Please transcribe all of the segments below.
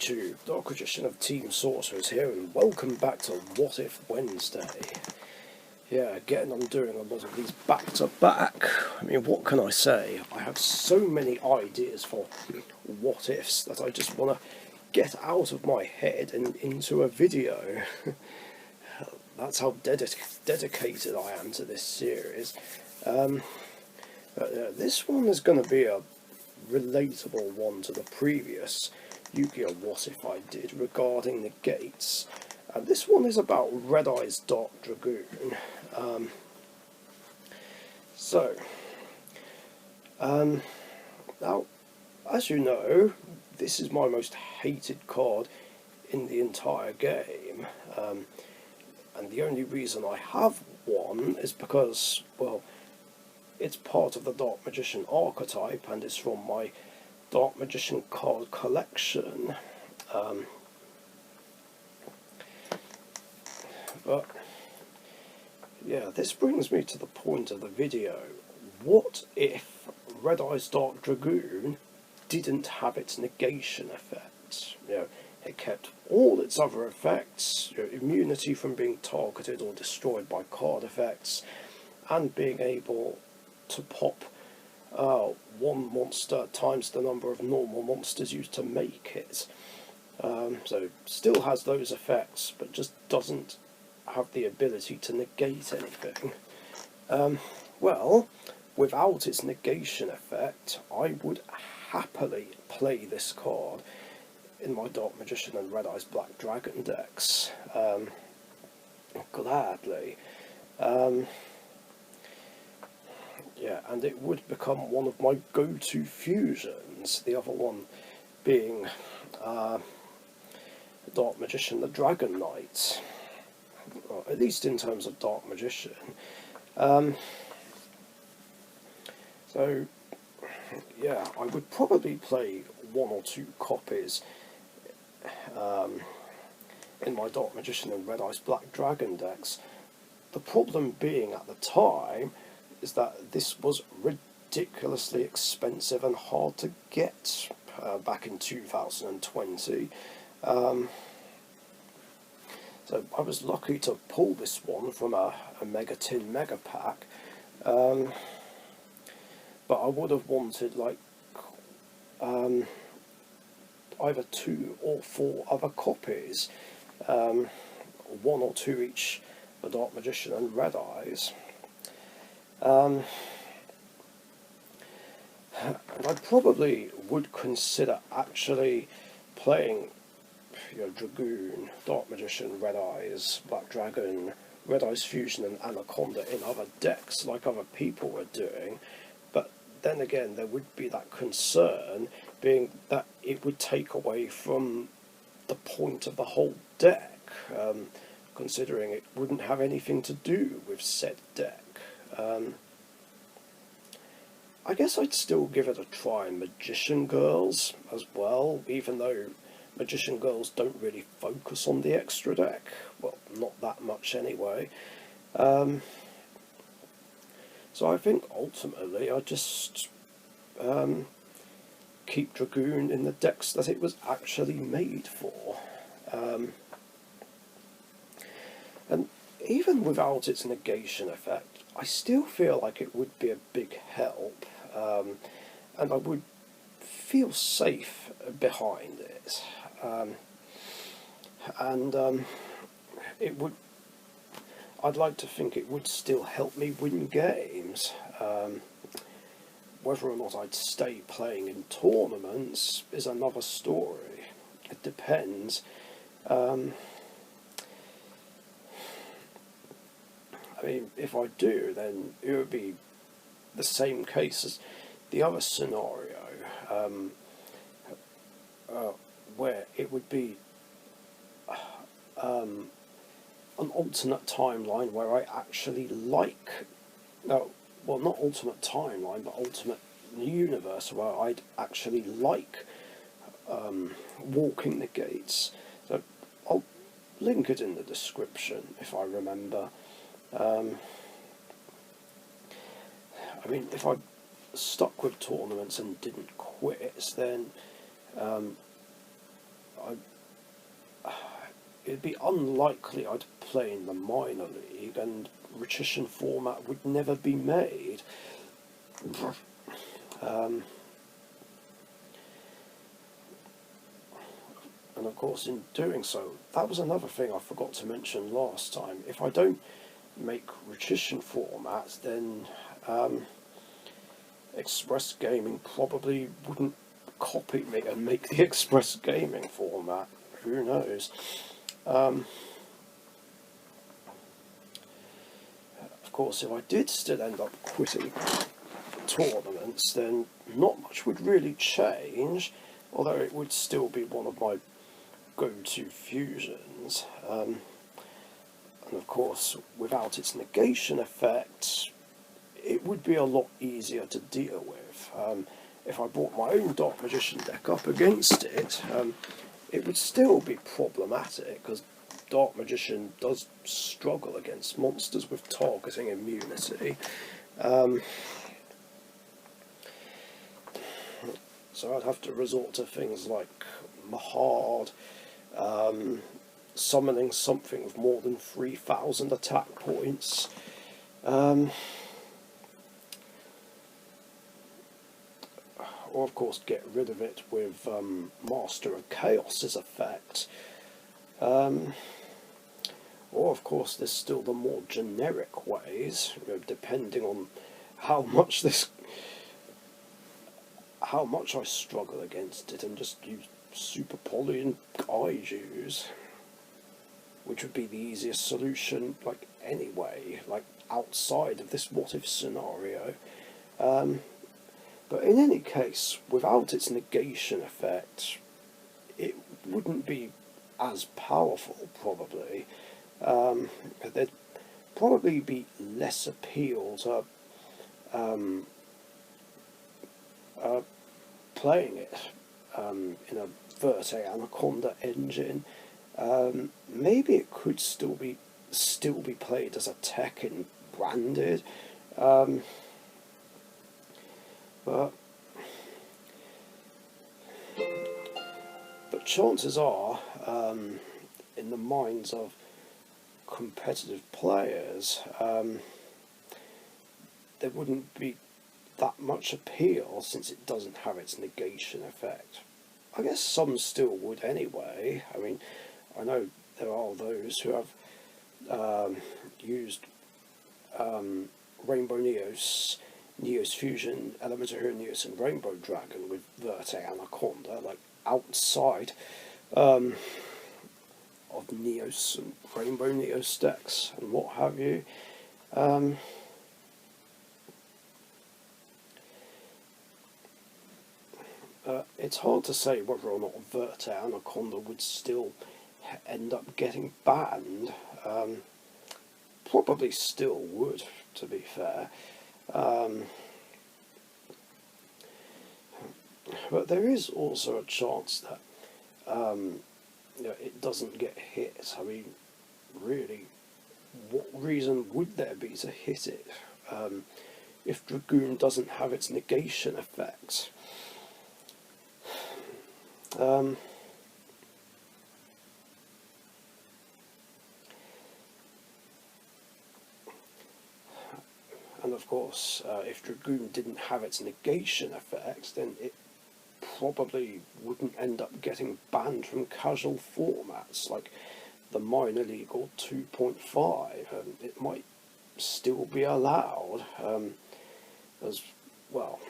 YouTube, Dark Magician of Team Sorcerers here, and welcome back to What If Wednesday. Yeah, again, I'm doing a lot of these back to back. I mean, what can I say? I have so many ideas for what ifs that I just want to get out of my head and into a video. That's how dedicated I am to this series. This one is going to be a relatable one to the previous Yu-Gi-Oh! What If I did regarding negates. And this one is about Red-Eyes Dark Dragoon. Now, as you know, this is my most hated card in the entire game. And the only reason I have one is because, well, it's part of the Dark Magician archetype and it's from my Dark Magician card collection. But yeah, this brings me to the point of the video. What if Red-Eyes Dark Dragoon didn't have its negation effect? You know, it kept all its other effects, you know, immunity from being targeted or destroyed by card effects, and being able to pop one monster times the number of normal monsters used to make it. So still has those effects, but just doesn't have the ability to negate anything. Well, without its negation effect, I would happily play this card in my Dark Magician and Red-Eyes Black Dragon decks. Gladly. Yeah, and it would become one of my go-to fusions, the other one being Dark Magician the Dragon Knight, well, at least in terms of Dark Magician. So, yeah, I would probably play one or two copies in my Dark Magician and Red-Eyes Black Dragon decks. The problem being at the time is that this was ridiculously expensive and hard to get back in 2020. So I was lucky to pull this one from a Mega Tin Mega Pack, but I would have wanted like either 2 or 4 other copies, 1 or 2 each for Dark Magician and Red-Eyes. And I probably would consider actually playing, you know, Dragoon, Dark Magician, Red-Eyes, Black Dragon, Red-Eyes Fusion and Anaconda in other decks like other people were doing, but then again there would be that concern being that it would take away from the point of the whole deck, considering it wouldn't have anything to do with said deck. I guess I'd still give it a try in Magician Girls as well, even though Magician Girls don't really focus on the extra deck. Well, not that much anyway. So I think ultimately I just keep Dragoon in the decks that it was actually made for. And even without its negation effect, I still feel like it would be a big help, and I would feel safe behind it. It would. I'd like to think it would still help me win games. Whether or not I'd stay playing in tournaments is another story. It depends. I mean, if I do, then it would be the same case as the other scenario, where it would be an alternate timeline where I actually like, well, not alternate timeline, but alternate universe where I'd actually like walking the gates. So I'll link it in the description if I remember. I mean, if I stuck with tournaments and didn't quit, then it'd be unlikely I'd play in the minor league, and Retition format would never be made. And of course, in doing so, that was another thing I forgot to mention last time. If I don't make Retition formats, then Express Gaming probably wouldn't copy me and make the Express Gaming format. Who knows? Of course, if I did still end up quitting tournaments, then not much would really change, although it would still be one of my go-to fusions. And of course, without its negation effect, it would be a lot easier to deal with. If I brought my own Dark Magician deck up against it, it would still be problematic, because Dark Magician does struggle against monsters with targeting immunity. So I'd have to resort to things like Mahard, summoning something with more than 3,000 attack points. Or of course get rid of it with Master of Chaos's effect. Or of course there's still the more generic ways, depending on how much I struggle against it, and just use Super Poly and Kaijus, which would be the easiest solution, like anyway, like outside of this what if scenario. But in any case, without its negation effect, it wouldn't be as powerful, probably. There'd probably be less appeal to playing it in a Verte Anaconda engine. Maybe it could still be played as a Tekken branded. But chances are, in the minds of competitive players, there wouldn't be that much appeal, since it doesn't have its negation effect. I guess some still would anyway. I mean, I know there are those who have used Rainbow Neos, Neos Fusion, Elemental Neos and Rainbow Dragon with Verte Anaconda, like outside of Neos and Rainbow Neos decks and what have you. It's hard to say whether or not Verte Anaconda would still end up getting banned. Probably still would, to be fair. But there is also a chance that it doesn't get hit. I mean, really, what reason would there be to hit it if Dragoon doesn't have its negation effect? And of course, if Dragoon didn't have its negation effect, then it probably wouldn't end up getting banned from casual formats like the minor league or 2.5. It might still be allowed, as well.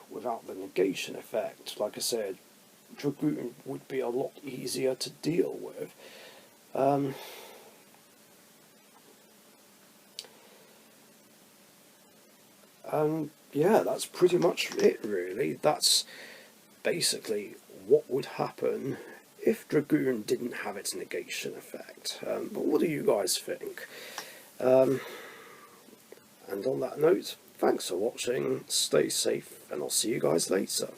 Without the negation effect, like I said, Dragoon would be a lot easier to deal with. Yeah, that's pretty much it, really. That's basically what would happen if Dragoon didn't have its negation effect. But what do you guys think? And on that note, thanks for watching, stay safe, and I'll see you guys later.